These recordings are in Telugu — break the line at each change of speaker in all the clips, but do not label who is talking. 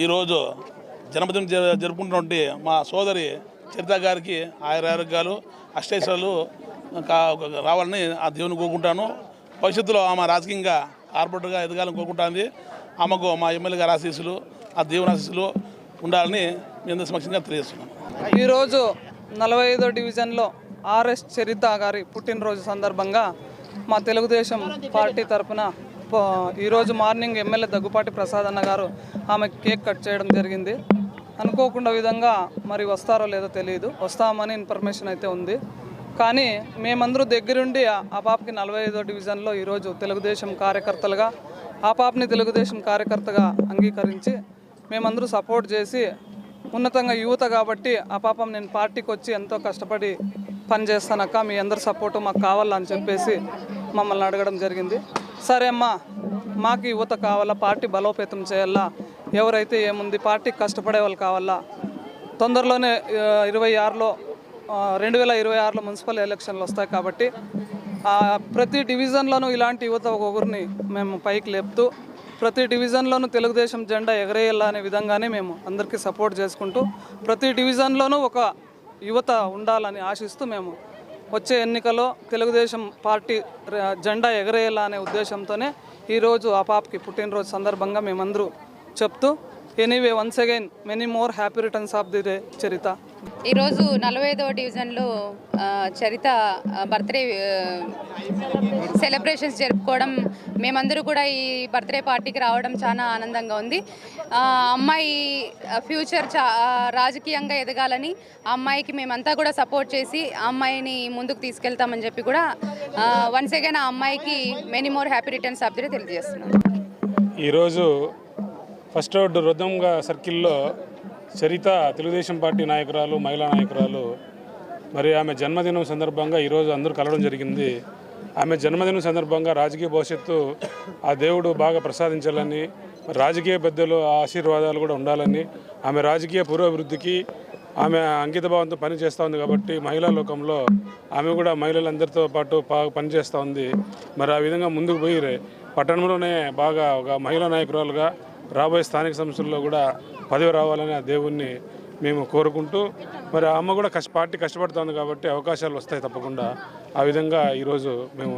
ఈరోజు జన్మదినం జరుపుకుంటున్నటువంటి మా సోదరి చరిత గారికి ఆయురారోగ్యాలు అష్టైశ్వర్యాలు రావాలని ఆ దేవుని కోరుకుంటాను. భవిష్యత్తులో ఆమె రాజకీయంగా కార్పొరేటర్గా ఎదగాలని కోరుకుంటుంది. ఆమెకు మా ఎమ్మెల్యే గారి ఆశీస్సులు ఆ దేవుని ఆశీస్సులు ఉండాలని మేము సమక్షంగా తెలియజేస్తున్నాం.
ఈరోజు 45వ డివిజన్లో ఆర్ఎస్ చరిత గారి పుట్టినరోజు సందర్భంగా మా తెలుగుదేశం పార్టీ తరఫున ఈరోజు మార్నింగ్ ఎమ్మెల్యే దగ్గుపాటి ప్రసాద్ అన్న గారు ఆమె కేక్ కట్ చేయడం జరిగింది. అనుకోకుండా విధంగా మరి వస్తారో లేదో తెలియదు, వస్తామని ఇన్ఫర్మేషన్ అయితే ఉంది. కానీ మేమందరూ దగ్గరుండి ఆ పాపకి 45వ డివిజన్లో ఈరోజు తెలుగుదేశం కార్యకర్తలుగా ఆ పాపని తెలుగుదేశం కార్యకర్తగా అంగీకరించి మేమందరూ సపోర్ట్ చేసి ఉన్నతంగా యువత కాబట్టి ఆ పాపం నేను పార్టీకి వచ్చి ఎంతో కష్టపడి పనిచేస్తానక్క, మీ అందరి సపోర్టు మాకు కావాలని చెప్పేసి మమ్మల్ని అడగడం జరిగింది. సరే అమ్మా, మాకు యువత కావాలా, పార్టీ బలోపేతం చేయాలా, ఎవరైతే ఏముంది పార్టీకి కష్టపడే వాళ్ళు కావాలా. తొందరలోనే 2026లో మున్సిపల్ ఎలక్షన్లు వస్తాయి కాబట్టి ప్రతి డివిజన్లోనూ ఇలాంటి యువత ఒక్కొక్కరిని మేము పైకి లేపుతూ ప్రతి డివిజన్లోనూ తెలుగుదేశం జెండా ఎగరేయాలా అనే విధంగానే మేము అందరికీ సపోర్ట్ చేసుకుంటూ ప్రతి డివిజన్లోనూ ఒక యువత ఉండాలని ఆశిస్తూ మేము వచ్చే ఎన్నికల్లో తెలుగుదేశం పార్టీ జెండా ఎగరేయాలా అనే ఉద్దేశంతోనే ఈరోజు ఆ పాపకి పుట్టినరోజు సందర్భంగా మేమందరూ చెప్తూ anyway once again many more happy returns of the day Charitha.
ఈరోజు 45వ డివిజన్లో చరిత బర్త్డే సెలబ్రేషన్స్ జరుపుకోవడం, మేమందరూ కూడా ఈ బర్త్డే పార్టీకి రావడం చాలా ఆనందంగా ఉంది. అమ్మాయి ఫ్యూచర్ రాజకీయంగా ఎదగాలని ఆ అమ్మాయికి మేమంతా కూడా సపోర్ట్ చేసి ఆ అమ్మాయిని ముందుకు తీసుకెళ్తామని చెప్పి కూడా వన్స్ అగైన్ ఆ అమ్మాయికి many more happy returns of the day తెలియజేస్తున్నాం.
ఈరోజు ఫస్ట్ రోడ్ రుద్దంగా సర్కిల్లో చరిత తెలుగుదేశం పార్టీ నాయకురాలు, మహిళా నాయకురాలు, మరి ఆమె జన్మదినం సందర్భంగా ఈరోజు అందరూ కలవడం జరిగింది. ఆమె జన్మదినం సందర్భంగా రాజకీయ భవిష్యత్తు ఆ దేవుడు బాగా ప్రసాదించాలని, రాజకీయ పెద్దలు ఆశీర్వాదాలు కూడా ఉండాలని, ఆమె రాజకీయ పురోభివృద్ధికి ఆమె అంకితభావంతో పనిచేస్తూ ఉంది. కాబట్టి మహిళా లోకంలో ఆమె కూడా మహిళలందరితో పాటు బాగా పనిచేస్తూ ఉంది. మరి ఆ విధంగా ముందుకు పోయి పట్టణంలోనే బాగా ఒక మహిళా నాయకురాలుగా రాబోయే స్థానిక సంస్థల్లో కూడా పదవి రావాలని ఆ దేవుణ్ణి మేము కోరుకుంటూ, మరి ఆ అమ్మ కూడా పార్టీ కష్టపడుతుంది కాబట్టి అవకాశాలు వస్తాయి తప్పకుండా. ఆ విధంగా ఈరోజు మేము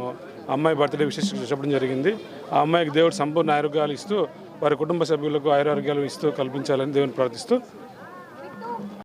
అమ్మాయి బర్త్డే విశేషంగా చెప్పడం జరిగింది. ఆ అమ్మాయికి దేవుడు సంపూర్ణ ఆరోగ్యాలు ఇస్తూ వారి కుటుంబ సభ్యులకు ఆరోగ్యాలు ఇస్తూ కల్పించాలని దేవుని ప్రార్థిస్తూ